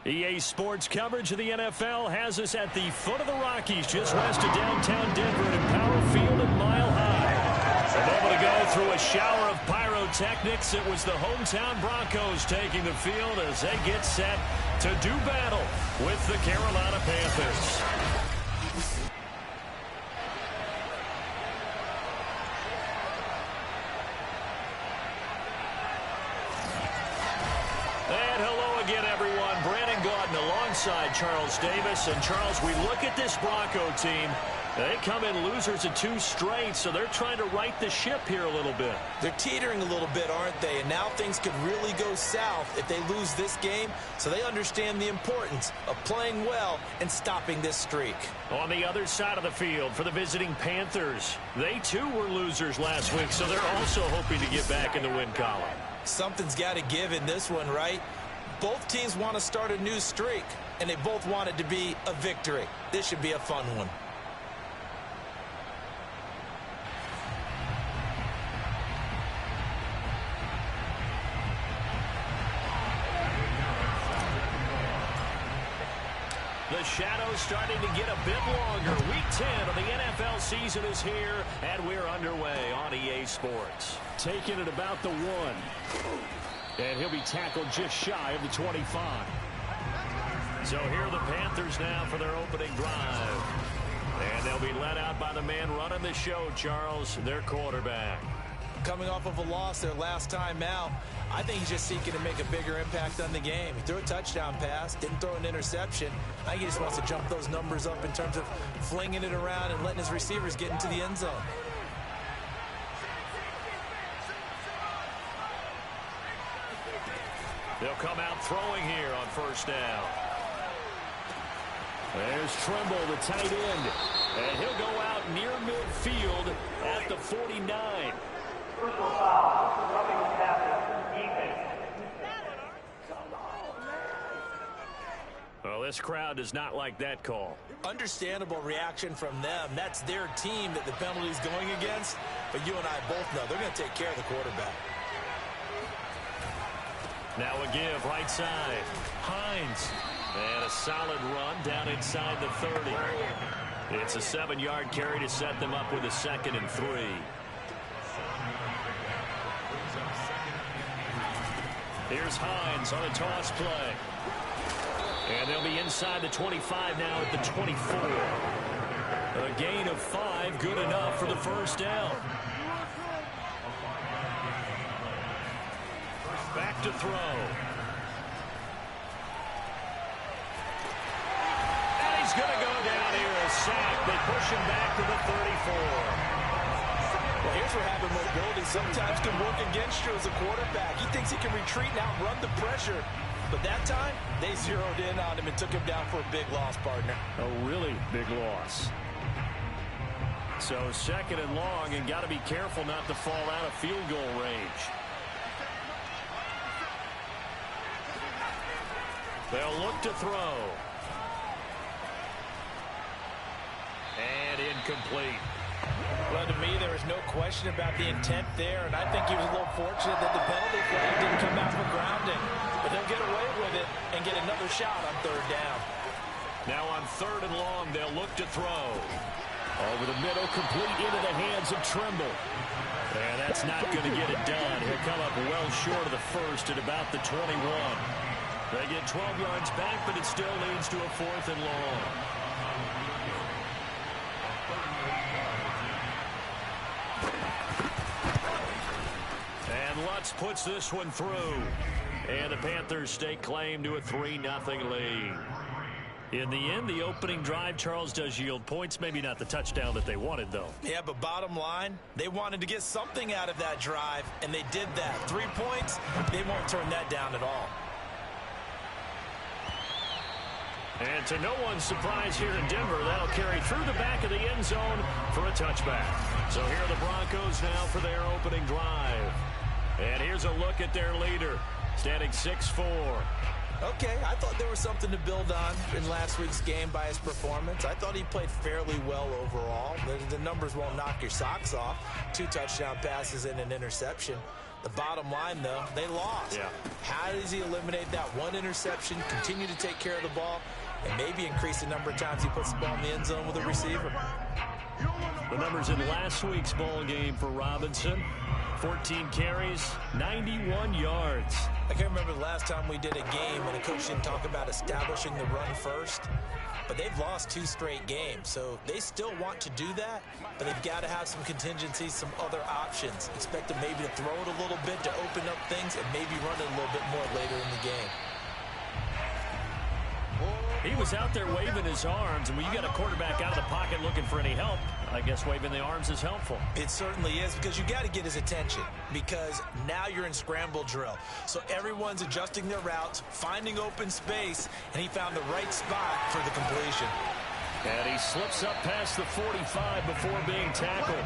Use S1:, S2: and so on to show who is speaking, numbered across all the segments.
S1: EA Sports coverage of the NFL has us at the foot of the Rockies, just west of downtown Denver at Empower Field and Mile High. A moment ago, through a shower of pyrotechnics, it was the hometown Broncos taking the field as they get set to do battle with the Carolina Panthers. Alongside Charles Davis. And Charles, we look at this Bronco team. They come in losers of 2 straight, so they're trying to right the ship here a little bit.
S2: They're teetering a little bit, aren't they? And now things could really go south if they lose this game, so they understand the importance of playing well and stopping this streak.
S1: On the other side of the field for the visiting Panthers, they too were losers last week, so they're also hoping to get back in the win column.
S2: Something's got to give in this one, right? Both teams want to start a new streak, and they both want it to be a victory. This should be a fun one.
S1: The shadow's starting to get a bit longer. Week 10 of the NFL season is here, and we're underway on EA Sports. Taking it about the 1. And he'll be tackled just shy of the 25. So here are the Panthers now for their opening drive. And they'll be led out by the man running the show, Charles, their quarterback.
S2: Coming off of a loss their last time out, I think he's just seeking to make a bigger impact on the game. He threw a touchdown pass, didn't throw an interception. I think he just wants to jump those numbers up in terms of flinging it around and letting his receivers get into the end zone.
S1: They'll come out throwing here on first down. There's Trimble, the tight end. And he'll go out near midfield at the 49.
S3: Personal foul, rubbing the tackle, defense.
S1: Well, this crowd does not like that call.
S2: Understandable reaction from them. That's their team that the penalty's going against. But you and I both know they're going to take care of the quarterback.
S1: Now a give, right side. Hines. And a solid run down inside the 30. It's a 7-yard carry to set them up with a 2nd and 3. Here's Hines on a toss play. And they'll be inside the 25 now at the 24. A gain of 5, good enough for the first down. Back to throw. And he's going to go down here, a sack. They push him back to the 34.
S2: Well, here's where having mobility sometimes can work against you as a quarterback. He thinks he can retreat and outrun the pressure. But that time, they zeroed in on him and took him down for a big loss, partner.
S1: A really big loss. So 2nd and long, and got to be careful not to fall out of field goal range. They'll look to throw. And incomplete.
S2: Well, to me, there is no question about the intent there, and I think he was a little fortunate that the penalty flag didn't come out for grounding. But they'll get away with it and get another shot on 3rd down.
S1: Now on 3rd and long, they'll look to throw. Over the middle, complete into the hands of Trimble. And that's not going to get it done. He'll come up well short of the first at about the 21. They get 12 yards back, but it still leads to a 4th and long. And Lutz puts this one through. And the Panthers stake claim to a 3-0 lead. In the end, the opening drive, Charles, does yield points. Maybe not the touchdown that they wanted, though.
S2: Yeah, but bottom line, they wanted to get something out of that drive, and they did that. 3 points, they won't turn that down at all.
S1: And to no one's surprise here in Denver, that'll carry through the back of the end zone for a touchback. So here are the Broncos now for their opening drive. And here's a look at their leader, standing 6'4".
S2: Okay, I thought there was something to build on in last week's game by his performance. I thought he played fairly well overall. The numbers won't knock your socks off. 2 touchdown passes and an interception. The bottom line, though, they lost.
S1: Yeah.
S2: How does he eliminate that one interception, continue to take care of the ball, and maybe increase the number of times he puts the ball in the end zone with a receiver?
S1: The numbers in last week's ball game for Robinson: 14 carries, 91 yards.
S2: I can't remember the last time we did a game and a coach didn't talk about establishing the run first. But they've lost 2 straight games, so they still want to do that, but they've got to have some contingencies, some other options. Expect them maybe to throw it a little bit to open up things and maybe run it a little bit more later in the game.
S1: He was out there waving his arms, and when you got a quarterback out of the pocket looking for any help, I guess waving the arms is helpful.
S2: It certainly is, because you got to get his attention, because now you're in scramble drill. So everyone's adjusting their routes, finding open space, and he found the right spot for the completion.
S1: And he slips up past the 45 before being tackled.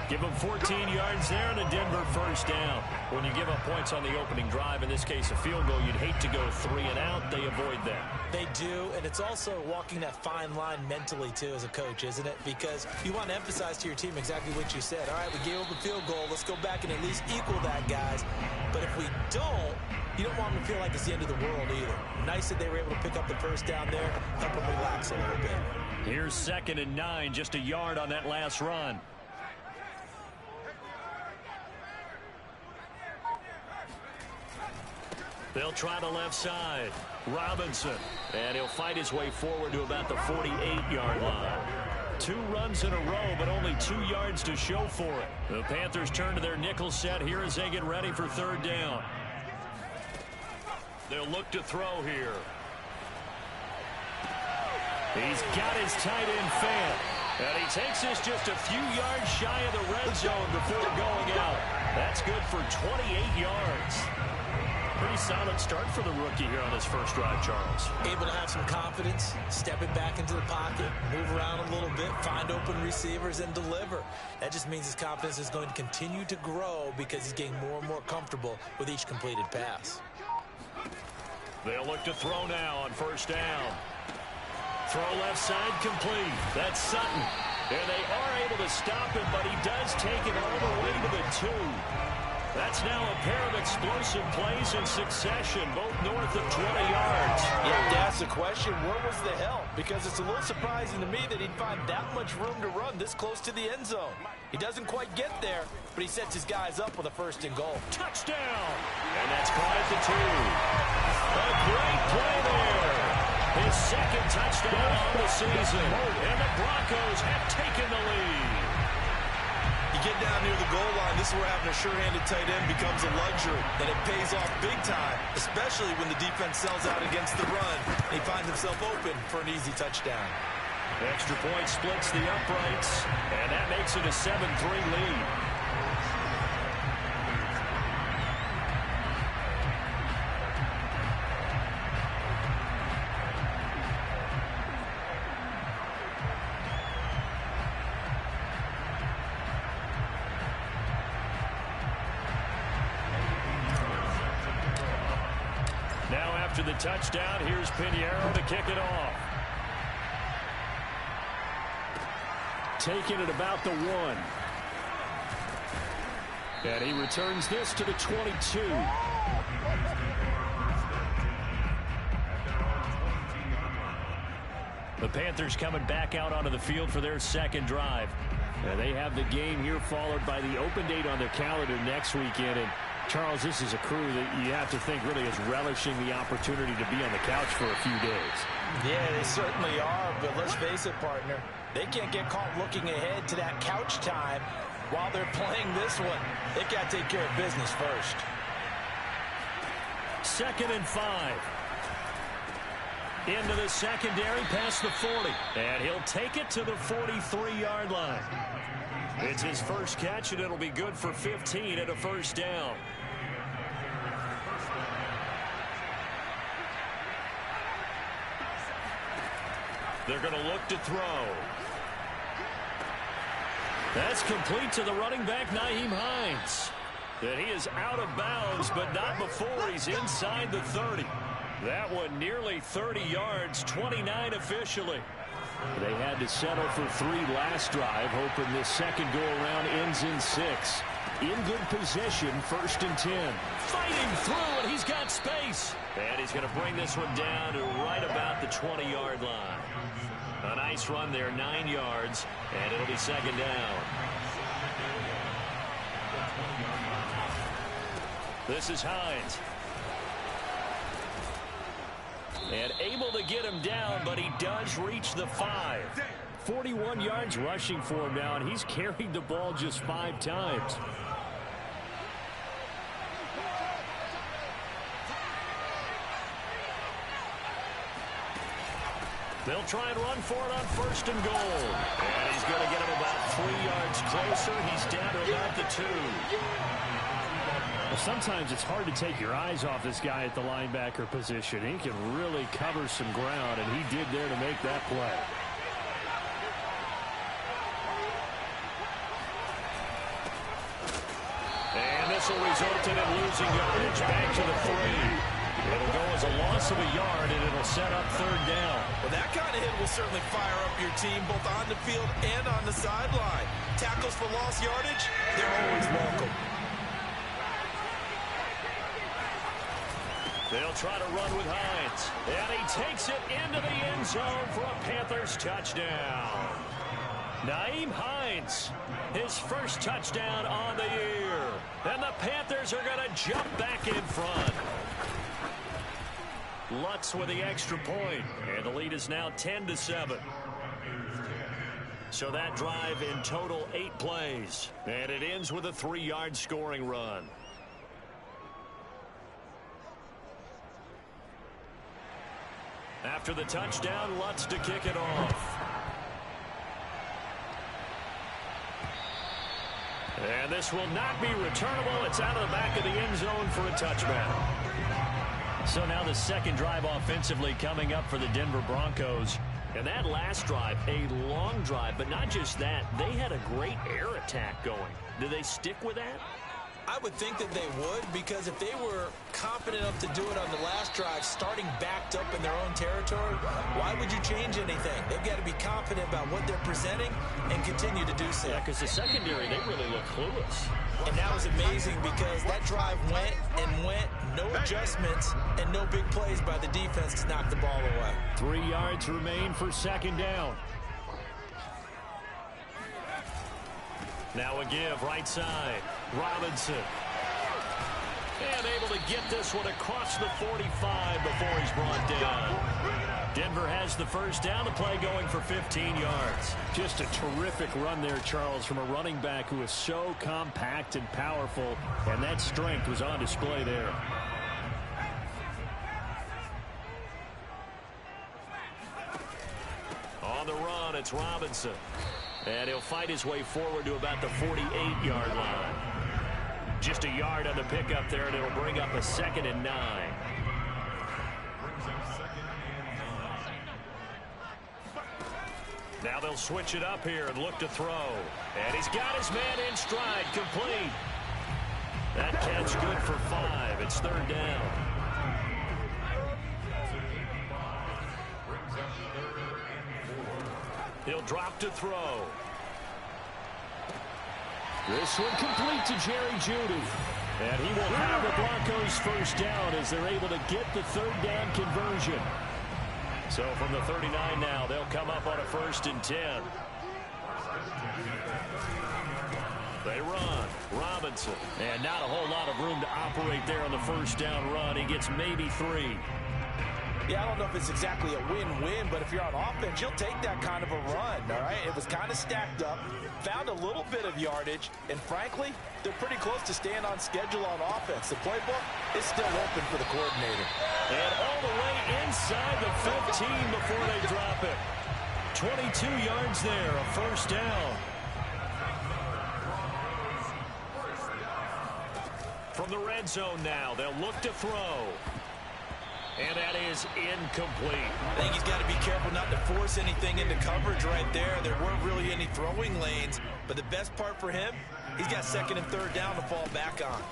S1: Give him 14 yards there and a Denver first down. When you give up points on the opening drive, in this case a field goal, you'd hate to go 3 and out. They avoid that.
S2: They do, and it's also walking that fine line mentally, too, as a coach, isn't it? Because you want to emphasize to your team exactly what you said. All right, we gave up a field goal. Let's go back and at least equal that, guys. But if we don't, you don't want them to feel like it's the end of the world either. Nice that they were able to pick up the first down there, help them relax a little bit.
S1: Here's 2nd and 9, just a yard on that last run. They'll try the left side. Robinson. And he'll fight his way forward to about the 48-yard line. 2 runs in a row, but only 2 yards to show for it. The Panthers turn to their nickel set here as they get ready for 3rd down. They'll look to throw here. He's got his tight end fan. And he takes this just a few yards shy of the red zone before going out. That's good for 28 yards. Pretty solid start for the rookie here on his first drive, Charles.
S2: Able to have some confidence, stepping back into the pocket, move around a little bit, find open receivers, and deliver. That just means his confidence is going to continue to grow because he's getting more and more comfortable with each completed pass.
S1: They'll look to throw now on 1st down. Throw left side complete. That's Sutton. And they are able to stop him, but he does take it all the way to the 2. That's now a pair of explosive plays in succession, both north of 20 yards.
S2: You have to ask the question, where was the help? Because it's a little surprising to me that he'd find that much room to run this close to the end zone. He doesn't quite get there, but he sets his guys up with a 1st and goal.
S1: Touchdown! And that's caught at the 2. A great play there. His 2nd touchdown of the season. And the Broncos have taken the lead.
S4: You get down near the goal line, this is where having a sure-handed tight end becomes a luxury, and it pays off big time, especially when the defense sells out against the run, and he finds himself open for an easy touchdown.
S1: Extra point splits the uprights, and that makes it a 7-3 lead. After the touchdown, here's Pinheiro to kick it off. Taking it about the 1. And he returns this to the 22. The Panthers coming back out onto the field for their 2nd drive. And they have the game here followed by the open date on their calendar next weekend. And Charles, this is a crew that you have to think really is relishing the opportunity to be on the couch for a few days.
S2: Yeah, they certainly are, but let's face it, partner. They can't get caught looking ahead to that couch time while they're playing this one. They've got to take care of business first.
S1: 2nd and 5. Into the secondary past the 40. And he'll take it to the 43-yard line. It's his first catch, and it'll be good for 15 at a 1st down. They're going to look to throw. That's complete to the running back, Nyheim Hines. And he is out of bounds, but not before he's inside the 30. That one nearly 30 yards, 29 officially. They had to settle for 3 last drive, hoping this second go-around ends in 6. In good position, 1st and 10. Fighting through, and he's got space. And he's going to bring this one down to right about the 20-yard line. A nice run there, 9 yards, and it'll be 2nd down. This is Hines. And able to get him down, but he does reach the 5. 41 yards rushing for him now, and he's carried the ball just 5 times. They'll try and run for it on 1st and goal. And he's going to get him about 3 yards closer. He's down to about the 2. Well, sometimes it's hard to take your eyes off this guy at the linebacker position. He can really cover some ground, and he did there to make that play. And this will result in him losing yardage back to the 3. It'll go as a loss of a yard, and it'll set up 3rd down.
S4: Well, that kind of hit will certainly fire up your team both on the field and on the sideline. Tackles for lost yardage, they're always welcome.
S1: They'll try to run with Hines. And he takes it into the end zone for a Panthers touchdown. Nyheim Hines, his first touchdown on the year. And the Panthers are going to jump back in front. Lutz with the extra point, and the lead is now 10-7. So that drive in total 8 plays, and it ends with a 3-yard scoring run. After the touchdown, Lutz to kick it off. And this will not be returnable. It's out of the back of the end zone for a touchback. So now the second drive offensively coming up for the Denver Broncos. And that last drive, a long drive, but not just that. They had a great air attack going. Do they stick with that?
S2: I would think that they would, because if they were confident enough to do it on the last drive, starting backed up in their own territory, why would you change anything? They've got to be confident about what they're presenting and continue to do so.
S1: Yeah, because the secondary, they really look clueless.
S2: And that was amazing because that drive went and went, no adjustments, and no big plays by the defense to knock the ball away.
S1: 3 yards remain for 2nd down. Now a give, right side. Robinson. And able to get this one across the 45 before he's brought down. Denver has the first down. The play going for 15 yards. Just a terrific run there, Charles, from a running back who is so compact and powerful, and that strength was on display there. On the run, it's Robinson. And he'll fight his way forward to about the 48-yard line. Just a yard on the pickup there, and it'll bring up a 2nd and 9. Now they'll switch it up here and look to throw. And he's got his man in stride, complete. That catch good for 5. It's 3rd down. He'll drop to throw. This one complete to Jerry Jeudy. And he will have the Broncos first down as they're able to get the 3rd down conversion. So from the 39 now, they'll come up on a 1st and 10. They run. Robinson. And not a whole lot of room to operate there on the first down run. He gets maybe 3.
S2: Yeah, I don't know if it's exactly a win-win, but if you're on offense, you'll take that kind of a run, all right? It was kind of stacked up, found a little bit of yardage, and frankly, they're pretty close to staying on schedule on offense. The playbook is still open for the coordinator.
S1: And all the way inside the 15 before they drop it. 22 yards there, a first down. From the red zone now, they'll look to throw. And that is incomplete.
S2: I think he's got to be careful not to force anything into coverage right there. There weren't really any throwing lanes. But the best part for him, he's got 2nd and 3rd down to fall back on.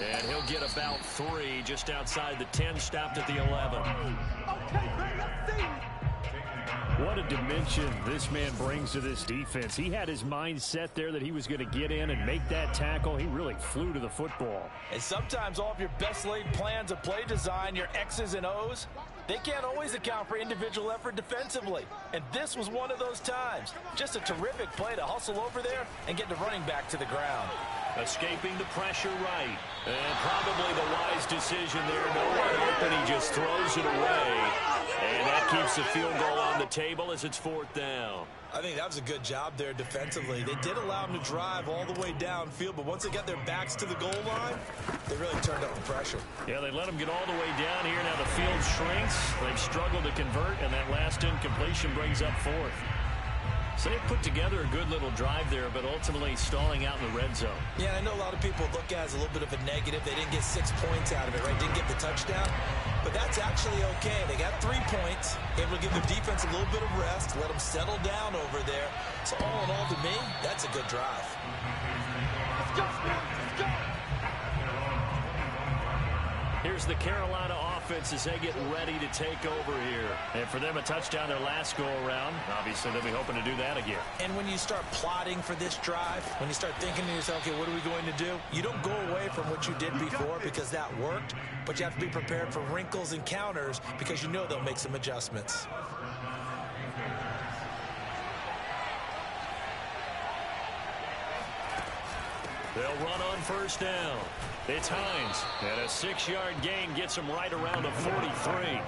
S1: And he'll get about 3 just outside the 10, stopped at the 11. What a dimension this man brings to this defense. He had his mind set there that he was going to get in and make that tackle. He really flew to the football.
S2: And sometimes all of your best laid plans of play design, your X's and O's, they can't always account for individual effort defensively. And this was one of those times. Just a terrific play to hustle over there and get the running back to the ground.
S1: Escaping the pressure right. And probably the wise decision there. No one open. He just throws it away. And that keeps the field goal on the table as it's 4th down.
S2: I think that was a good job there defensively. They did allow them to drive all the way downfield, but once they got their backs to the goal line, they really turned up the pressure.
S1: Yeah, they let them get all the way down here. Now the field shrinks. They've struggled to convert, and that last incompletion brings up 4th. So they put together a good little drive there, but ultimately stalling out in the red zone.
S2: Yeah, I know a lot of people look at it as a little bit of a negative. They didn't get 6 points out of it, right? Didn't get the touchdown. But that's actually okay. They got 3 points, able to give their defense a little bit of rest, let them settle down over there. So all in all, to me, that's a good drive.
S3: Let's go, let's go.
S1: Here's the Carolina offense as they get ready to take over here. And for them, a touchdown their last go-around. Obviously, they'll be hoping to do that again.
S2: And when you start plotting for this drive, when you start thinking to yourself, okay, what are we going to do? You don't go away from what you did before because that worked, but you have to be prepared for wrinkles and counters because you know they'll make some adjustments.
S1: They'll run on 1st down. It's Hines, and a 6-yard gain gets him right around the 43.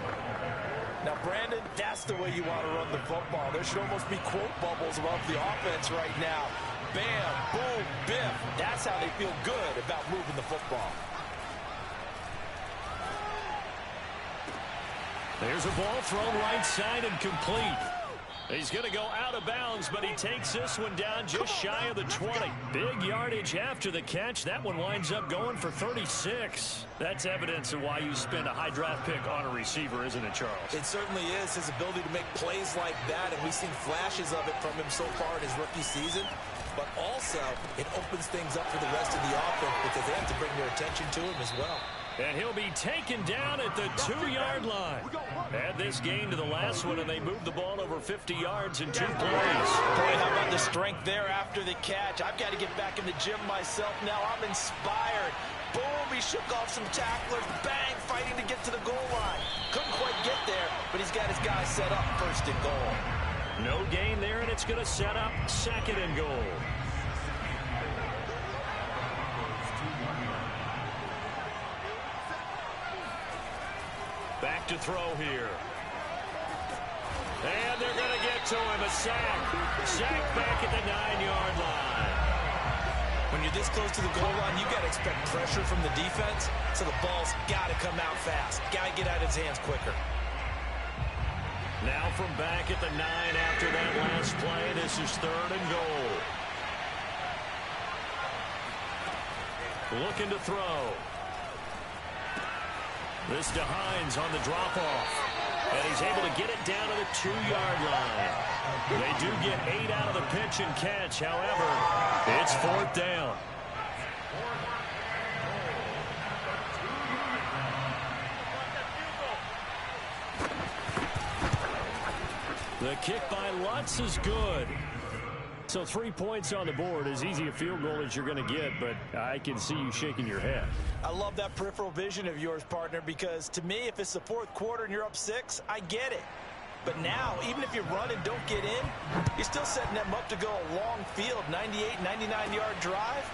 S2: Now, Brandon, that's the way you want to run the football. There should almost be quote bubbles above the offense right now. Bam, boom, biff. That's how they feel good about moving the football.
S1: There's a ball thrown right side and complete. He's going to go out of bounds, but he takes this one down just shy of the 20. Big yardage after the catch. That one winds up going for 36. That's evidence of why you spend a high draft pick on a receiver, isn't it, Charles?
S2: It certainly is. His ability to make plays like that, and we've seen flashes of it from him so far in his rookie season. But also, it opens things up for the rest of the offense because they have to bring their attention to him as well.
S1: And he'll be taken down at the 2-yard line. Add this gain to the last one, and they moved the ball over 50 yards in 2 plays.
S2: Boy, how about the strength there after the catch? I've got to get back in the gym myself now. I'm inspired. Boom, he shook off some tacklers. Bang, fighting to get to the goal line. Couldn't quite get there, but he's got his guys set up 1st and goal.
S1: No gain there, and it's going to set up 2nd and goal. Back to throw here. And they're going to get to him. A sack. Sack back at the 9-yard line.
S2: When you're this close to the goal line, you got to expect pressure from the defense, so the ball's got to come out fast. Got to get out of his hands quicker.
S1: Now from back at the 9 after that last play, this is 3rd and goal. Looking to throw. This to Hines on the drop-off. And he's able to get it down to the 2-yard line. They do get 8 out of the pitch and catch. However, it's 4th down. The kick by Lutz is good. So 3 points on the board, as easy a field goal as you're going to get, but I can see you shaking your head.
S2: I love that peripheral vision of yours, partner, because to me, if it's the 4th quarter and you're up 6, I get it. But now, even if you run and don't get in, you're still setting them up to go a long field, 98, 99-yard drive.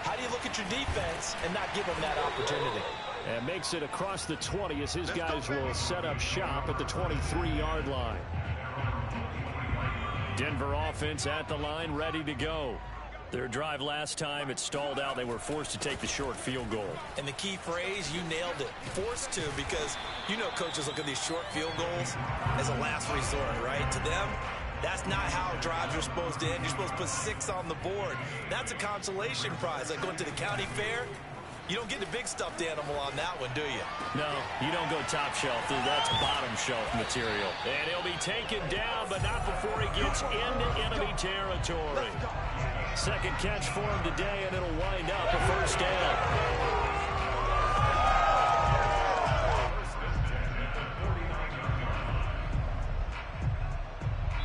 S2: How do you look at your defense and not give them that opportunity?
S1: And makes it across the 20 as his guys will set up shop at the 23-yard line. Denver offense at the line, ready to go. Their drive last time, it stalled out. They were forced to take the short field goal.
S2: And the key phrase, you nailed it. Forced to, because you know coaches look at these short field goals as a last resort, right? To them, that's not how drives are supposed to end. You're supposed to put 6 on the board. That's a consolation prize. Like going to the county fair, you don't get the big stuffed animal on that one, do you?
S1: No, you don't go top shelf. That's bottom shelf material. And he'll be taken down, but not before he gets into enemy territory. Second catch for him today, and it'll wind up a 1st down.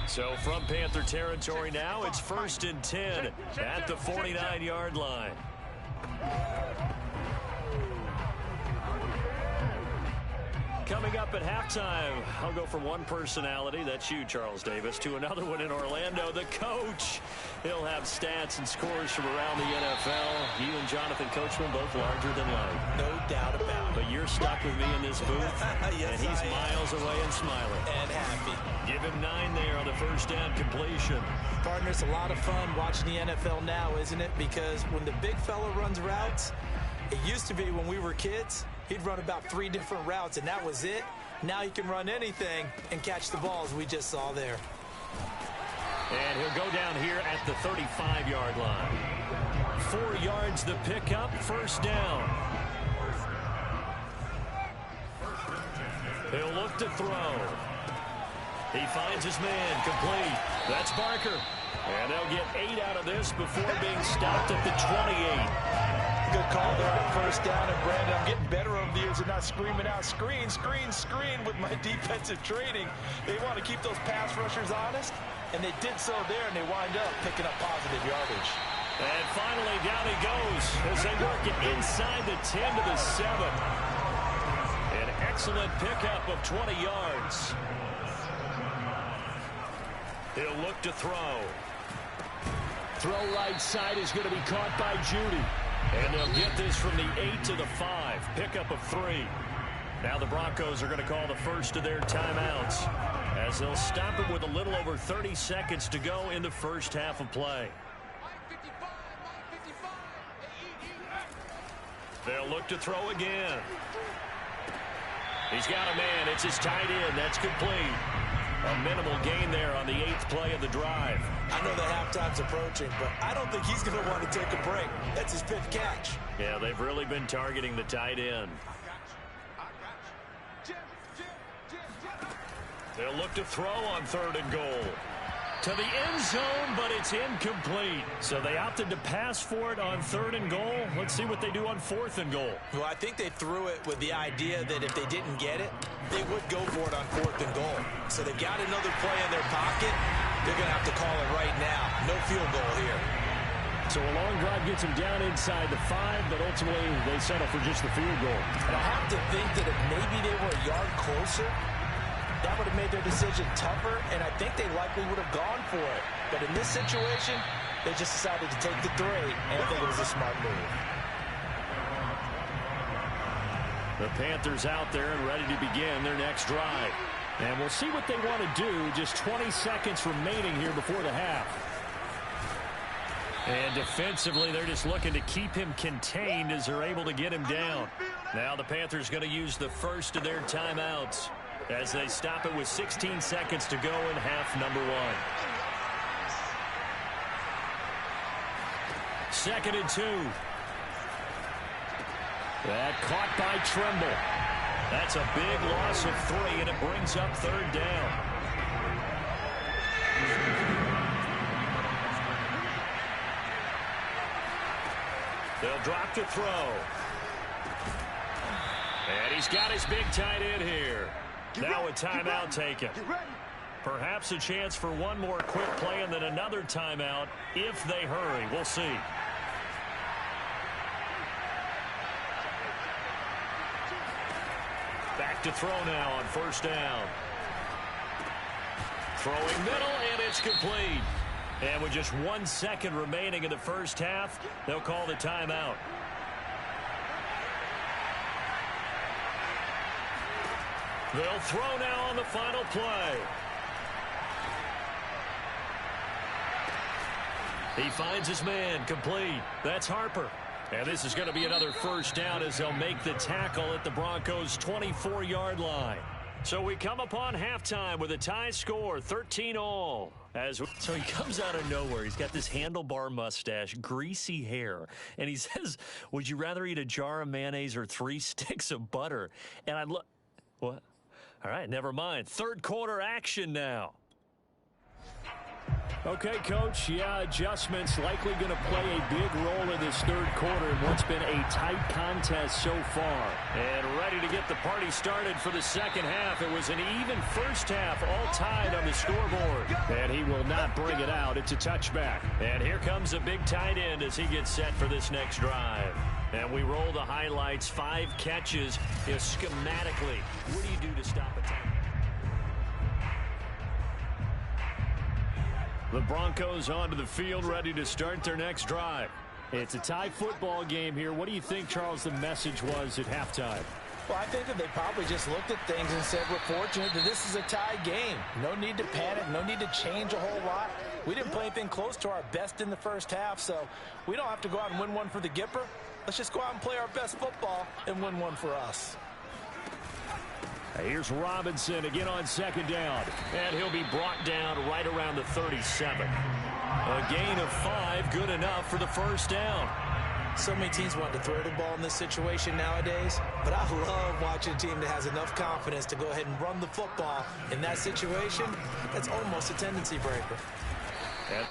S1: So from Panther territory now, it's 1st and 10 at the 49-yard line. Coming up at halftime, I'll go from one personality, that's you, Charles Davis, to another one in Orlando, the coach. He'll have stats and scores from around the NFL. You and Jonathan Coachman both larger than life.
S2: No doubt about it.
S1: But you're stuck with me in this booth,
S2: yes,
S1: and he's miles away and smiling.
S2: And happy.
S1: Give him 9 there on the first down completion.
S2: Partner, it's a lot of fun watching the NFL now, isn't it? Because when the big fella runs routes, it used to be when we were kids, he'd run about 3 different routes, and that was it. Now he can run anything and catch the balls we just saw there.
S1: And he'll go down here at the 35-yard line. 4 yards the pickup, first down. He'll look to throw. He finds his man, complete. That's Barker. And they'll get 8 out of this before being stopped at the 28.
S2: Good call there on first down. And Brandon, I'm getting better over the years and not screaming out, screen, screen, screen with my defensive training. They want to keep those pass rushers honest, and they did so there, and they wind up picking up positive yardage.
S1: And finally, down he goes as they work it inside the 10 to the 7. An excellent pickup of 20 yards. He'll look to throw. Throw right side is going to be caught by Judy. And they'll get this from the 8 to the 5. Pickup of 3. Now the Broncos are going to call the first of their timeouts as they'll stop it with a little over 30 seconds to go in the first half of play. They'll look to throw again. He's got a man. It's his tight end. That's complete. A minimal gain there on the 8th play of the drive.
S2: I know that halftime's approaching, but I don't think he's going to want to take a break. That's his 5th catch.
S1: Yeah, they've really been targeting the tight end. They'll look to throw on 3rd and goal. To the end zone, but it's incomplete. So they opted to pass for it on 3rd and goal. Let's see what they do on 4th and goal.
S2: Well, I think they threw it with the idea that if they didn't get it, they would go for it on 4th and goal. So they've got another play in their pocket. They're going to have to call it right now. No field goal here.
S1: So a long drive gets them down inside the 5, but ultimately they settle for just the field goal.
S2: And I have to think that if maybe they were a yard closer, that would have made their decision tougher, and I think they likely would have gone for it. But in this situation, they just decided to take the 3, and I think it was a smart move.
S1: The Panthers out there and ready to begin their next drive. And we'll see what they want to do. Just 20 seconds remaining here before the half. And defensively, they're just looking to keep him contained as they're able to get him down. Now the Panthers going to use the first of their timeouts as they stop it with 16 seconds to go in half number 1. 2nd and 2. That caught by Tremble. That's a big loss of 3, and it brings up 3rd down. They'll drop to throw. And he's got his big tight end here. Now a timeout taken. Perhaps a chance for one more quick play and then another timeout if they hurry. We'll see. Back to throw now on 1st down. Throwing middle, and it's complete. And with just 1 second remaining in the first half, they'll call the timeout. They'll throw now on the final play. He finds his man, complete. That's Harper. And this is going to be another first down as they'll make the tackle at the Broncos' 24-yard line. So we come upon halftime with a tie score, 13-all. So he comes out of nowhere. He's got this handlebar mustache, greasy hair, and he says, would you rather eat a jar of mayonnaise or 3 sticks of butter? And I look, what? All right, never mind. 3rd quarter action now. Okay, Coach, yeah, adjustments likely going to play a big role in this third quarter in what's been a tight contest so far. And ready to get the party started for the second half. It was an even first half, all tied on the scoreboard. And he will not bring it out. It's a touchback. And here comes a big tight end as he gets set for this next drive. And we roll the highlights, 5 catches. Schematically, what do you do to stop a time? The Broncos onto the field, ready to start their next drive. It's a tie football game here. What do you think, Charles, the message was at halftime?
S2: Well, I think that they probably just looked at things and said, we're fortunate that this is a tie game. No need to panic, no need to change a whole lot. We didn't play anything close to our best in the first half, so we don't have to go out and win one for the Gipper. Let's just go out and play our best football and win one for us.
S1: Here's Robinson again on second down. And he'll be brought down right around the 37. A gain of 5, good enough for the first down.
S2: So many teams want to throw the ball in this situation nowadays, but I love watching a team that has enough confidence to go ahead and run the football. In that situation, that's almost a tendency breaker.
S1: Yep.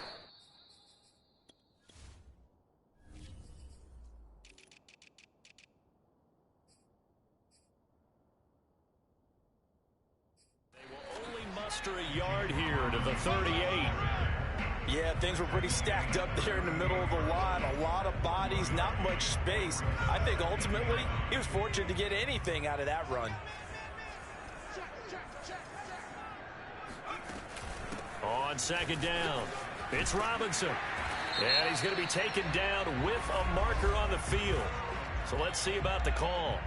S1: A yard here to the 38.
S2: Yeah, things were pretty stacked up there in the middle of the line. A lot of bodies, not much space. I think ultimately he was fortunate to get anything out of that run.
S1: On second down, it's Robinson. And he's going to be taken down with a marker on the field. So let's see about the call.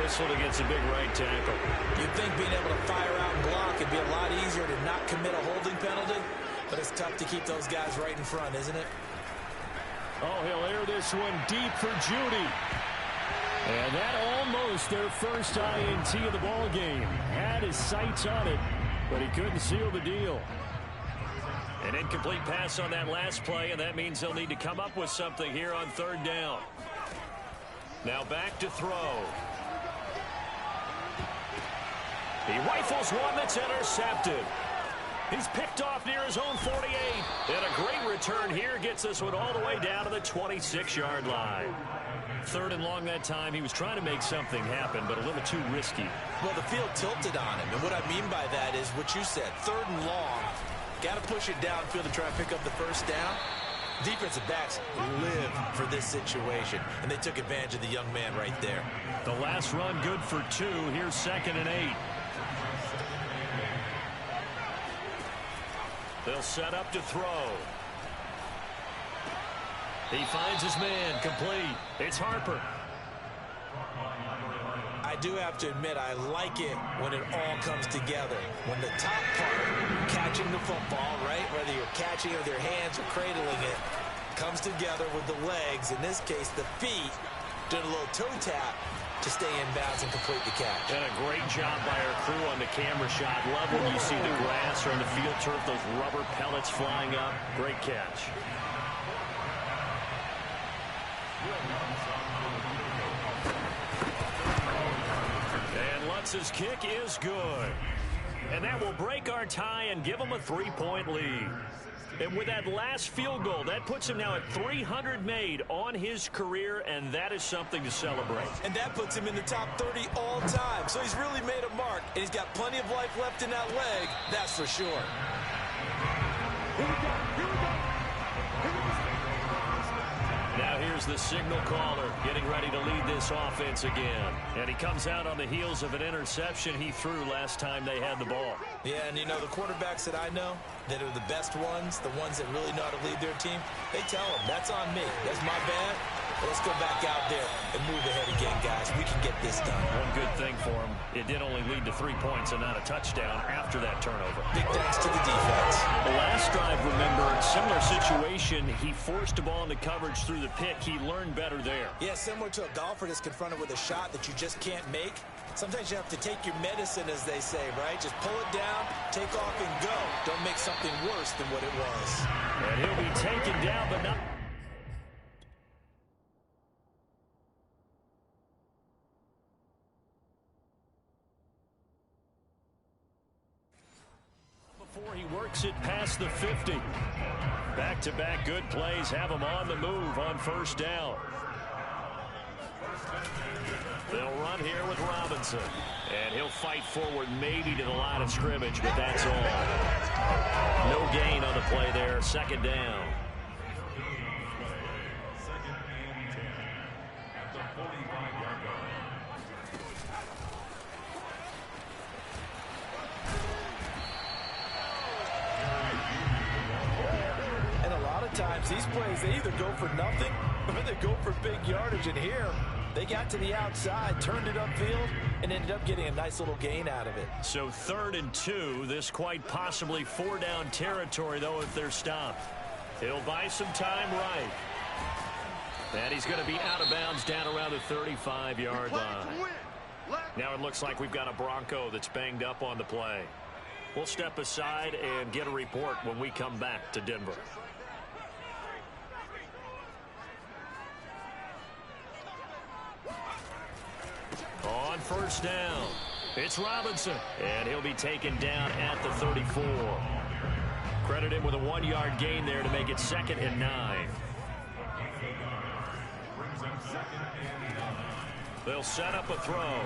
S1: Whistled against a big right tackle.
S2: You'd think being able to fire out and block would be a lot easier to not commit a holding penalty, but it's tough to keep those guys right in front, isn't it?
S1: Oh, he'll air this one deep for Judy. And that almost their first INT of the ball game. Had his sights on it, but he couldn't seal the deal. An incomplete pass on that last play, and that means they'll need to come up with something here on third down. Now back to throw. He rifles one that's intercepted. He's picked off near his own 48. And a great return here gets this one all the way down to the 26-yard line. Third and long that time. He was trying to make something happen, but a little too risky.
S2: Well, the field tilted on him. And what I mean by that is what you said. Third and long. Got to push it downfield to try and pick up the first down. Defensive backs live for this situation, and they took advantage of the young man right there.
S1: The last run good for 2. Here's 2nd and 8. They'll set up to throw. He finds his man, complete. It's Harper.
S2: I do have to admit, I like it when it all comes together. When the top part, catching the football, right, whether you're catching it with your hands or cradling it, comes together with the legs, in this case the feet, doing a little toe tap to stay in bounds and complete the catch.
S1: And a great job by our crew on the camera shot. Love when you see the grass or on the field turf, those rubber pellets flying up. Great catch. And Lutz's kick is good. And that will break our tie and give him a 3-point lead. And with that last field goal, that puts him now at 300 made on his career, and that is something to celebrate.
S2: And that puts him in the top 30 all time. So he's really made a mark, and he's got plenty of life left in that leg, that's for sure.
S1: Now here's the signal caller getting ready to lead this offense again. And he comes out on the heels of an interception he threw last time they had the ball.
S2: Yeah, and you know, the quarterbacks that I know that are the best ones, the ones that really know how to lead their team, they tell them, that's on me. That's my bad. But let's go back out there and move ahead again, guys. We can get this done.
S1: One good thing for him, it did only lead to 3 points and not a touchdown after that turnover.
S2: Big thanks to the defense.
S1: The last drive, remember, similar situation. He forced the ball into coverage through the pick. He learned better there.
S2: Yeah, similar to a golfer that's confronted with a shot that you just can't make. Sometimes you have to take your medicine, as they say, right? Just pull it down, take off, and go. Don't make something worse than what it was.
S1: And he'll be taken down, but not... makes it past the 50. Back-to-back good plays have him on the move on first down. They'll run here with Robinson. And he'll fight forward maybe to the line of scrimmage, but that's all. No gain on the play there. Second down.
S2: And a lot of times these plays, they either go for nothing or they go for big yardage. And here, they got to the outside, turned it upfield, and ended up getting a nice little gain out of it.
S1: So 3rd and 2. This quite possibly 4-down territory, though, if they're stopped. He'll buy some time right. And he's going to be out of bounds down around the 35-yard line. Now it looks like we've got a Bronco that's banged up on the play. We'll step aside and get a report when we come back to Denver. On first down, it's Robinson, and he'll be taken down at the 34. Credit him with a 1-yard gain there to make it 2nd and 9. They'll set up a throw.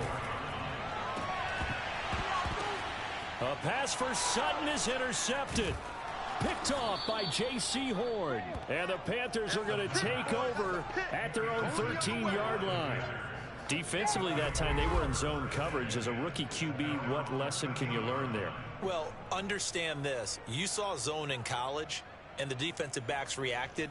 S1: A pass for Sutton is intercepted. Picked off by J.C. Horn. And the Panthers are going to take over at their own 13-yard line. Defensively that time, they were in zone coverage. As a rookie QB, what lesson can you learn there?
S2: Well, understand this. You saw zone in college, and the defensive backs reacted,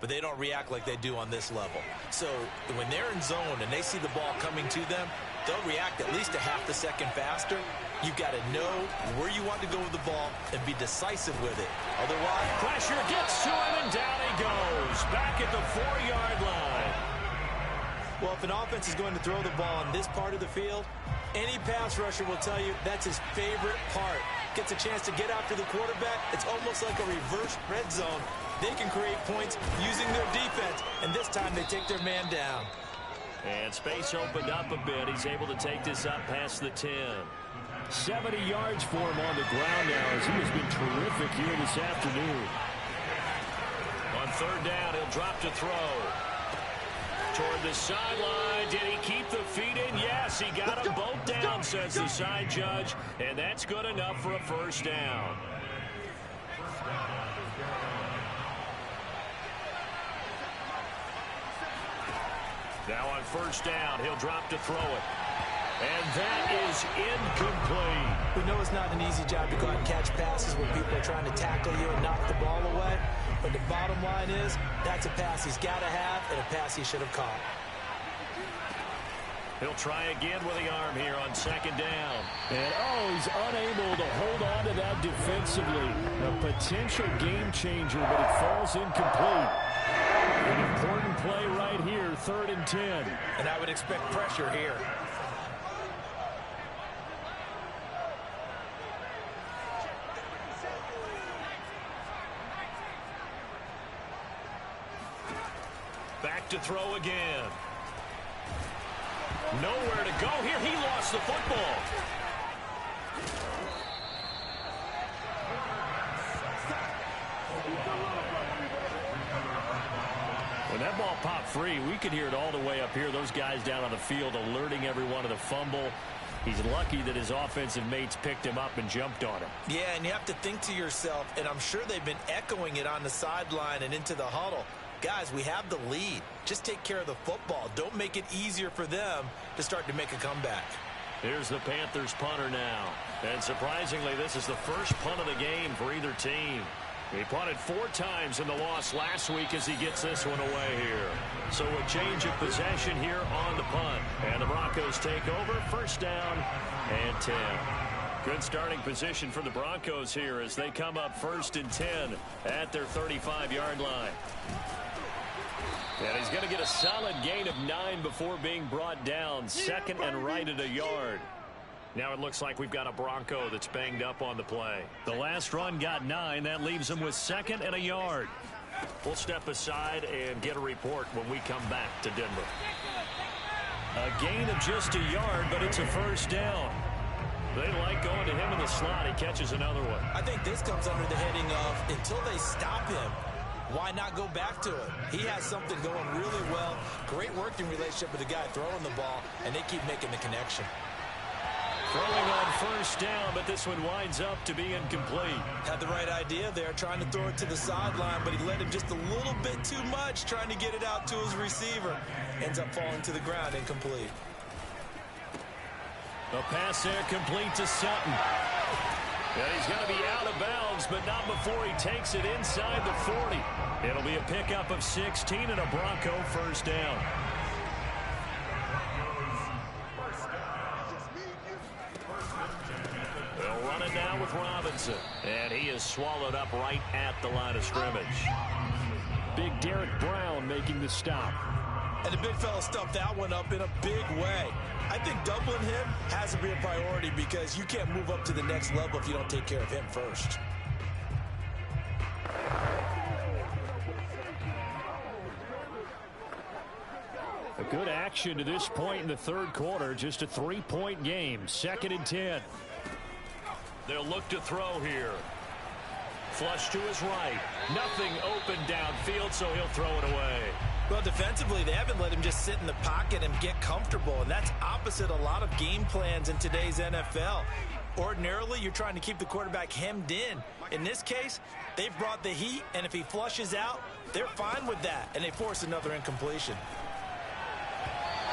S2: but they don't react like they do on this level. So when they're in zone and they see the ball coming to them, they'll react at least a half a second faster. You've got to know where you want to go with the ball and be decisive with it. Otherwise,
S1: pressure gets to him, and down he goes. Back at the 4-yard line.
S2: Well, if an offense is going to throw the ball on this part of the field, any pass rusher will tell you that's his favorite part. Gets a chance to get after the quarterback. It's almost like a reverse red zone. They can create points using their defense, and this time they take their man down.
S1: And space opened up a bit. He's able to take this up past the 10. 70 yards for him on the ground now, as he has been terrific here this afternoon. On 3rd down, he'll drop to throw. Toward the sideline. Did he keep the feet in? Yes, he got them both down, says the side judge. And that's good enough for a first down. Now on first down, he'll drop to throw it. And that is incomplete.
S2: We know it's not an easy job to go out and catch passes when people are trying to tackle you and knock the ball away. But the bottom line is, that's a pass he's got to have and a pass he should have caught.
S1: He'll try again with the arm here on 2nd down. And, he's unable to hold on to that defensively. A potential game changer, but it falls incomplete. An important play right here, 3rd and 10.
S2: And I would expect pressure here.
S1: Back to throw again. Nowhere to go here. He lost the football. When that ball popped free, we could hear it all the way up here. Those guys down on the field alerting everyone of the fumble. He's lucky that his offensive mates picked him up and jumped on him.
S2: Yeah, and you have to think to yourself, and I'm sure they've been echoing it on the sideline and into the huddle. Guys, we have the lead. Just take care of the football. Don't make it easier for them to start to make a comeback.
S1: Here's the Panthers punter now. And surprisingly, this is the first punt of the game for either team. He punted 4 times in the loss last week as he gets this one away here. So a change of possession here on the punt. And the Broncos take over, first down and 10. Good starting position for the Broncos here as they come up 1st and 10 at their 35-yard line. And he's going to get a solid gain of 9 before being brought down. 2nd and right at a yard. Now it looks like we've got a Bronco that's banged up on the play. The last run got 9. That leaves him with 2nd and a yard. We'll step aside and get a report when we come back to Denver. A gain of just a yard, but it's a first down. They like going to him in the slot. He catches another one.
S2: I think this comes under the heading of until they stop him, why not go back to it? He has something going really well. Great working relationship with the guy throwing the ball, and they keep making the connection.
S1: Throwing on first down, but this one winds up to be incomplete.
S2: Had the right idea there, trying to throw it to the sideline, but he led him just a little bit too much, trying to get it out to his receiver. Ends up falling to the ground, incomplete.
S1: A pass there complete to Sutton. And he's going to be out of bounds, but not before he takes it inside the 40. It'll be a pickup of 16 and a Bronco first down. They'll run it now with Robinson. And he is swallowed up right at the line of scrimmage. Big Derek Brown making the stop.
S2: And the big fella stuffed that one up in a big way. I think doubling him has to be a priority because you can't move up to the next level if you don't take care of him first.
S1: A good action to this point in the third quarter. Just a 3-point game. 2nd and 10. They'll look to throw here. Flush to his right. Nothing open downfield, so he'll throw it away.
S2: Well, defensively, they haven't let him just sit in the pocket and get comfortable, and that's opposite a lot of game plans in today's NFL. Ordinarily, you're trying to keep the quarterback hemmed in. In this case, they've brought the heat, and if he flushes out, they're fine with that, and they force another incompletion.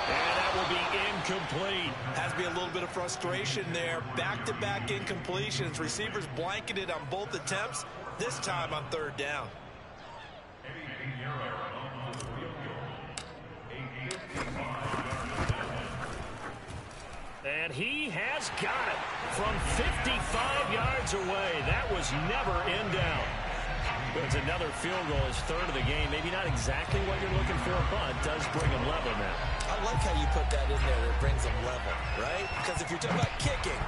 S1: And that will be incomplete.
S2: Has to be a little bit of frustration there. Back-to-back incompletions. Receivers blanketed on both attempts, this time on 3rd down.
S1: And he has got it from 55 yards away. That was never in doubt. It's another field goal, his 3rd of the game. Maybe not exactly what you're looking for, but does bring him level now.
S2: I like how you put that in there that brings him level, right? Because if you're talking about kicking,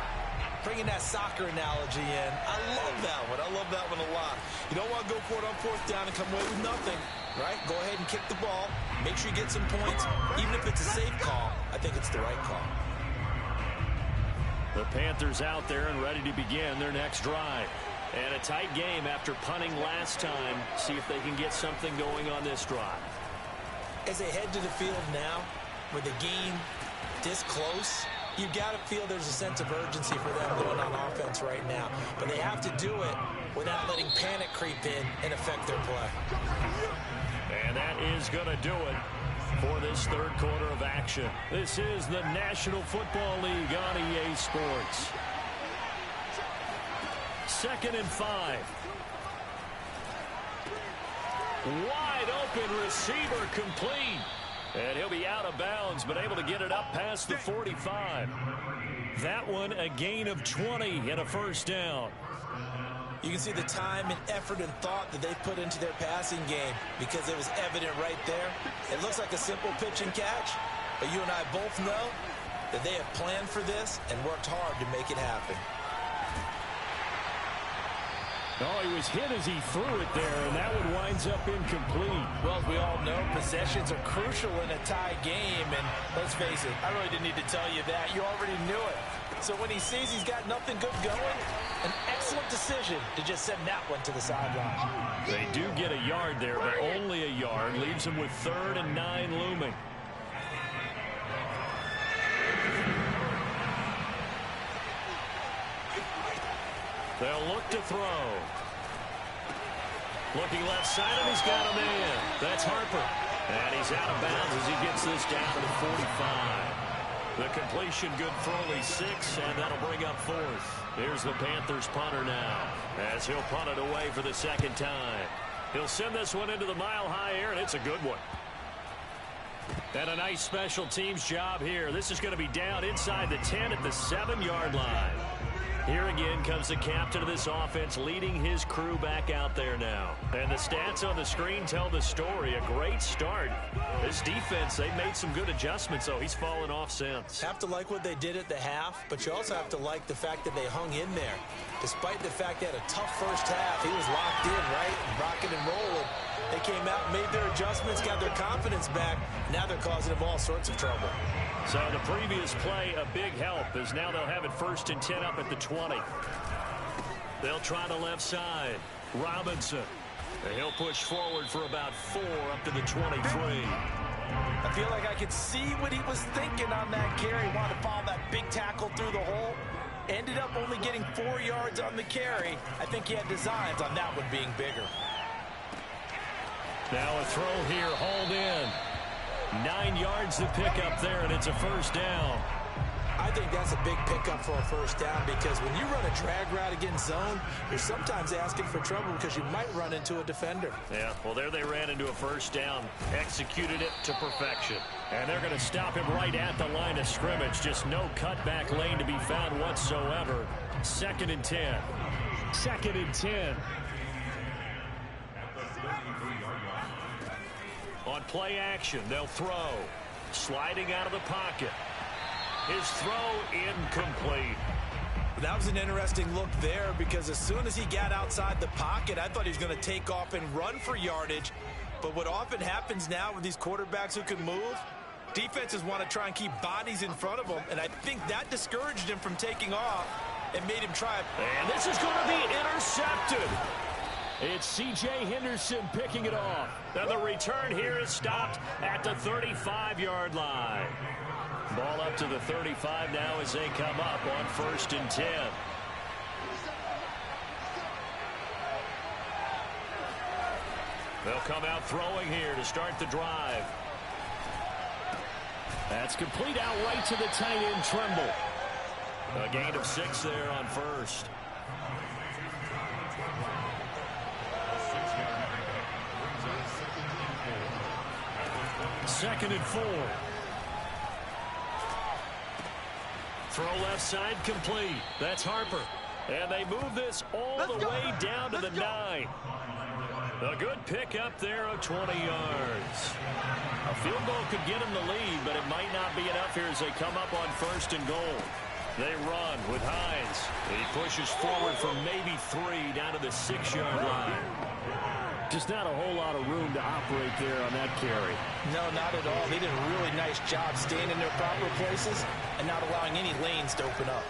S2: bringing that soccer analogy in, I love that one. I love that one a lot. You don't want to go for it on 4th down and come away with nothing, right? Go ahead and kick the ball. Make sure you get some points. Even if it's a safe call, I think it's the right call.
S1: The Panthers out there and ready to begin their next drive. And a tight game after punting last time. See if they can get something going on this drive.
S2: As they head to the field now, with the game this close, you got to feel there's a sense of urgency for them going on offense right now. But they have to do it without letting panic creep in and affect their play.
S1: And that is going to do it for this 3rd quarter of action. This is the National Football League on EA Sports. 2nd and 5. Wide open receiver complete. And he'll be out of bounds, but able to get it up past the 45. That one a gain of 20 and a first down.
S2: You can see the time and effort and thought that they put into their passing game because it was evident right there. It looks like a simple pitch and catch, but you and I both know that they have planned for this and worked hard to make it happen.
S1: Oh, he was hit as he threw it there, and that one winds up incomplete.
S2: Well, as we all know, possessions are crucial in a tie game, and let's face it, I really didn't need to tell you that. You already knew it. So when he sees he's got nothing good going, an excellent decision to just send that one to the sideline.
S1: They do get a yard there, but only a yard. Leaves him with 3rd and 9 looming. They'll look to throw. Looking left side, and he's got a man. That's Harper. And he's out of bounds as he gets this down to the 45. The completion good for only 6, and that'll bring up 4th. Here's the Panthers punter now, as he'll punt it away for the 2nd time. He'll send this one into the mile-high air, and it's a good one. And a nice special teams job here. This is going to be down inside the 10 at the 7-yard line. Here again comes the captain of this offense, leading his crew back out there now. And the stats on the screen tell the story. A great start. This defense, they've made some good adjustments, so he's fallen off since.
S2: Have to like what they did at the half, but you also have to like the fact that they hung in there. Despite the fact they had a tough first half, he was locked in, right? Rocking and rolling. They came out, made their adjustments, got their confidence back. Now they're causing them all sorts of trouble.
S1: So the previous play, a big help, as now they'll have it 1st and 10 up at the 20. They'll try the left side. Robinson. And he'll push forward for about 4 up to the 23.
S2: I feel like I could see what he was thinking on that carry. Wanted to follow that big tackle through the hole. Ended up only getting 4 yards on the carry. I think he had designs on that one being bigger.
S1: Now a throw here, hauled in. 9 yards to pick up there, and it's a 1st down.
S2: I think that's a big pickup for a 1st down, because when you run a drag route against zone, you're sometimes asking for trouble because you might run into a defender.
S1: Yeah, well, there they ran into a 1st down, executed it to perfection. And they're going to stop him right at the line of scrimmage. Just no cutback lane to be found whatsoever. 2nd and 10. 2nd and 10. On play action, they'll throw. Sliding out of the pocket. His throw incomplete.
S2: That was an interesting look there, because as soon as he got outside the pocket, I thought he was going to take off and run for yardage. But what often happens now with these quarterbacks who can move, defenses want to try and keep bodies in front of them, and I think that discouraged him from taking off and made him try it.
S1: And this is going to be intercepted. It's C.J. Henderson picking it off. And the return here is stopped at the 35-yard line. Ball up to the 35 now as they come up on 1st and 10. They'll come out throwing here to start the drive. That's complete out right to the tight end, Tremble. A gain of 6 there on 1st. Second and 4. Throw left side complete. That's Harper. And they move this all the way down to the 9. A good pick up there of 20 yards. A field goal could get them the lead, but it might not be enough here as they come up on 1st and goal. They run with Hines. He pushes forward from maybe 3 down to the 6-yard line. Just not a whole lot of room to operate there on that carry.
S2: No, not at all. They did a really nice job staying in their proper places and not allowing any lanes to open up.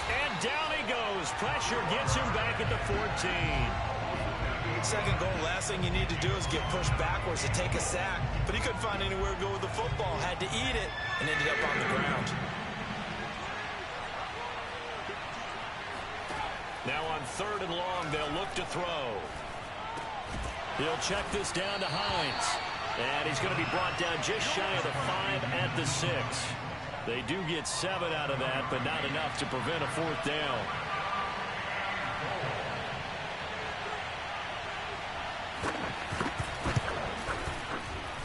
S1: And down he goes. Pressure gets him back at the 14.
S2: 2nd goal, last thing you need to do is get pushed backwards to take a sack. But he couldn't find anywhere to go with the football. Had to eat it and ended up on the ground.
S1: Now on 3rd and long, they'll look to throw. He'll check this down to Hines. And he's going to be brought down just shy of the 5 at the 6. They do get 7 out of that, but not enough to prevent a 4th down.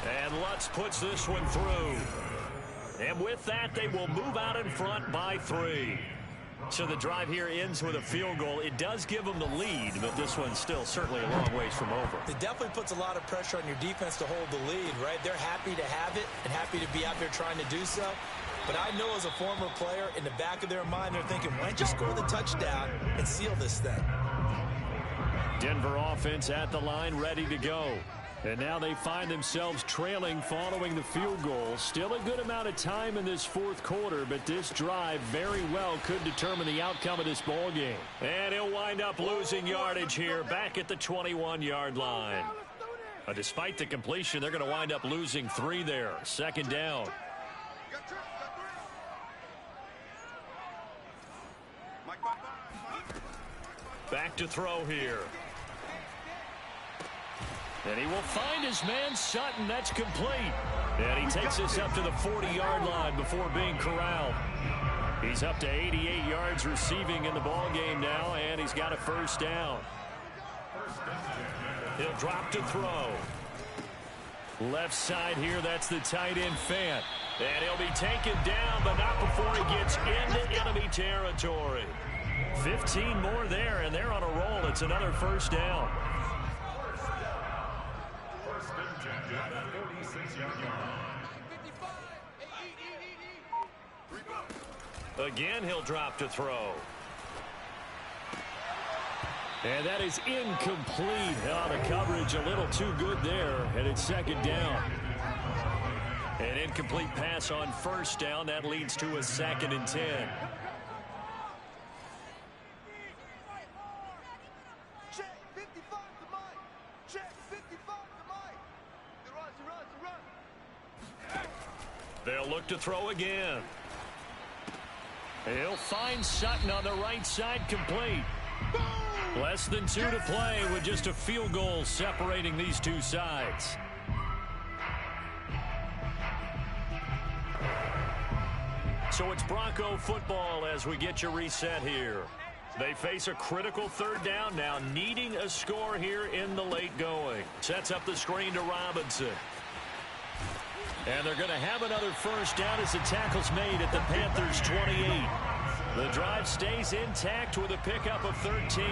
S1: And Lutz puts this one through. And with that, they will move out in front by 3. So the drive here ends with a field goal. It does give them the lead, but this one's still certainly a long ways from over.
S2: It definitely puts a lot of pressure on your defense to hold the lead, right? They're happy to have it and happy to be out there trying to do so. But I know as a former player, in the back of their mind, they're thinking, why don't you score the touchdown and seal this thing?
S1: Denver offense at the line, ready to go. And now they find themselves trailing following the field goal. Still a good amount of time in this 4th quarter, but this drive very well could determine the outcome of this ball game. And he'll wind up losing yardage here back at the 21-yard line. Despite the completion, they're going to wind up losing 3 there. 2nd down. Back to throw here. And he will find his man Sutton. That's complete. And he takes this up to the 40-yard line before being corralled. He's up to 88 yards receiving in the ball game now, and he's got a 1st down. He'll drop to throw. Left side here, that's the tight end Fant. And he'll be taken down, but not before he gets into enemy territory. 15 more there, and they're on a roll. It's another 1st down. Again, he'll drop to throw. And that is incomplete. Oh, the coverage a little too good there, and it's second down. An incomplete pass on first down. That leads to a 2nd and 10.
S5: Check 55 to Mike. Check 55 to Mike. Run.
S1: They'll look to throw again. He'll find Sutton on the right side, complete. Less than 2 to play with just a field goal separating these two sides. So it's Bronco football as we get you reset here. They face a critical 3rd down now, needing a score here in the late going. Sets up the screen to Robinson. And they're going to have another 1st down as the tackle's made at the Panthers' 28. The drive stays intact with a pickup of 13.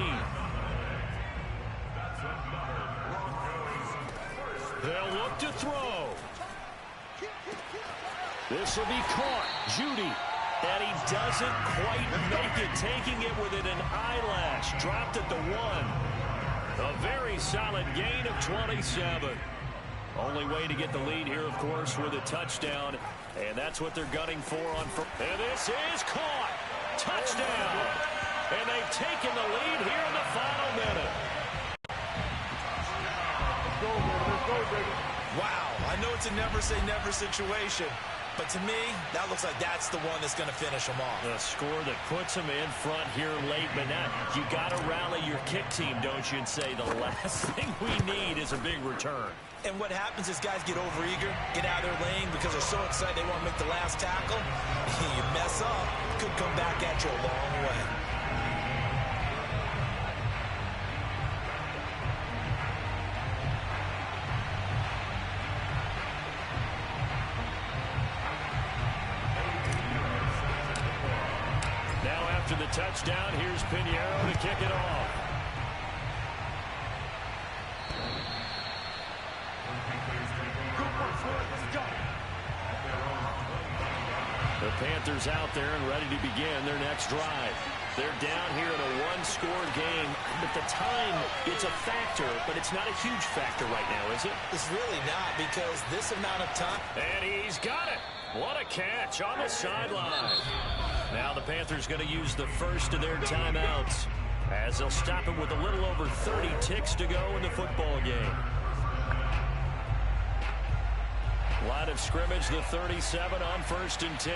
S1: They'll look to throw. This will be caught. Judy. And he doesn't quite make it, taking it within an eyelash. Dropped at the 1. A very solid gain of 27. Only way to get the lead here, of course, with a touchdown. And that's what they're gunning for on first. And this is caught. Touchdown. And they've taken the lead here in the final minute.
S5: Let's go, baby.
S4: Wow, I know it's a never-say-never situation, but to me, that looks like that's the one that's going to finish them off.
S1: A score that puts them in front here late, but now you got to rally your kick team, don't you, and say the last thing we need is a big return.
S2: And what happens is guys get overeager, get out of their lane because they're so excited they want to make the last tackle. You mess up, could come back at you a long way.
S1: Now after the touchdown, here's Pinheiro to kick it off. The Panthers out there and ready to begin their next drive. They're down here in a one-score game. But the time, it's a factor, but it's not a huge factor right now, is it?
S2: It's really not because this amount of time.
S1: And he's got it. What a catch on the sideline. Now the Panthers going to use the first of their timeouts as they'll stop it with a little over 30 ticks to go in the football game. Line of scrimmage, the 37 on 1st and 10.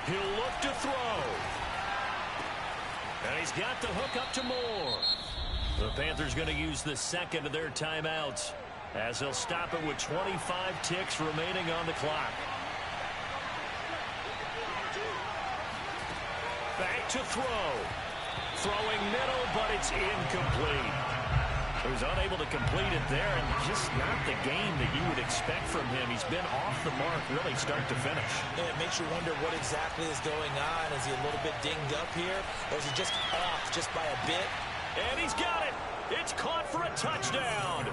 S1: He'll look to throw. And he's got the hook up to Moore. The Panthers going to use the second of their timeouts as they'll stop it with 25 ticks remaining on the clock. Back to throw. Throwing middle, but it's incomplete. He was unable to complete it there, and just not the game that you would expect from him. He's been off the mark really start to finish.
S2: Yeah, it makes you wonder what exactly is going on. Is he a little bit dinged up here, or is he just off just by a bit?
S1: And he's got it. It's caught for a touchdown.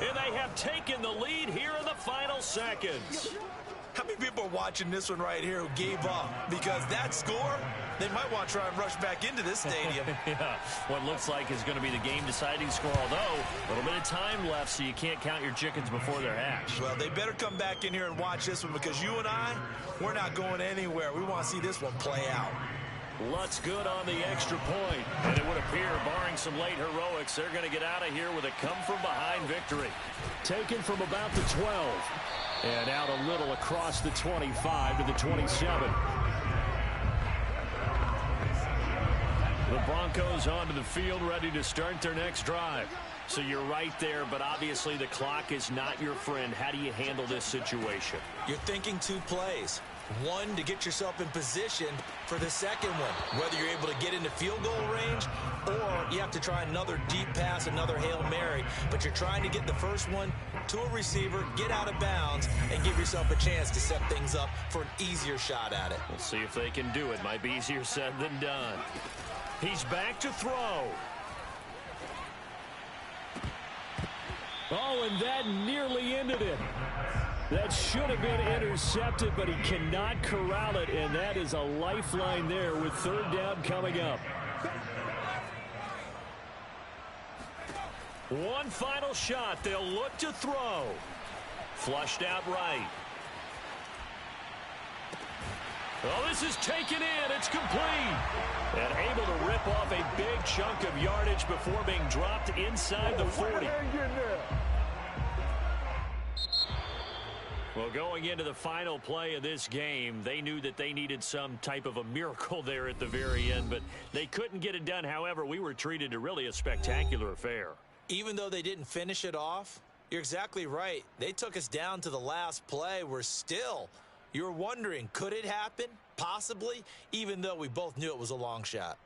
S1: And they have taken the lead here in the final seconds.
S4: How many people are watching this one right here who gave up? Because that score, they might want to try and rush back into this stadium.
S1: Yeah, what looks like is going to be the game-deciding score, although a little bit of time left, so you can't count your chickens before they're hatched.
S4: Well, they better come back in here and watch this one because you and I, we're not going anywhere. We want to see this one play out.
S1: Lutz good on the extra point, and it would appear, barring some late heroics, they're going to get out of here with a come-from-behind victory. Taken from about the 12, and out a little across the 25 to the 27. The Broncos onto the field, ready to start their next drive. So you're right there, but obviously the clock is not your friend. How do you handle this situation?
S2: You're thinking 2 plays. One, to get yourself in position for the second one, whether you're able to get into field goal range or you have to try another deep pass, another Hail Mary. But you're trying to get the first one to a receiver, get out of bounds, and give yourself a chance to set things up for an easier shot at it.
S1: We'll see if they can do it. Might be easier said than done. He's back to throw. Oh, and that nearly ended it. That should have been intercepted, but he cannot corral it, and that is a lifeline there with third down coming up. One final shot. They'll look to throw. Flushed out right. Oh, this is taken in. It's complete. And able to rip off a big chunk of yardage before being dropped inside the 40. Well, going into the final play of this game, they knew that they needed some type of a miracle there at the very end, but they couldn't get it done. However, we were treated to really a spectacular affair.
S2: Even though they didn't finish it off, you're exactly right. They took us down to the last play. You were wondering, could it happen? Possibly, even though we both knew it was a long shot.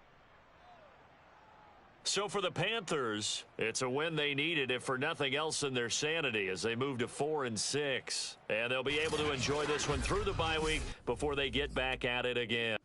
S1: So for the Panthers, it's a win they needed, if for nothing else than their sanity, as they move to 4-6. And they'll be able to enjoy this one through the bye week before they get back at it again.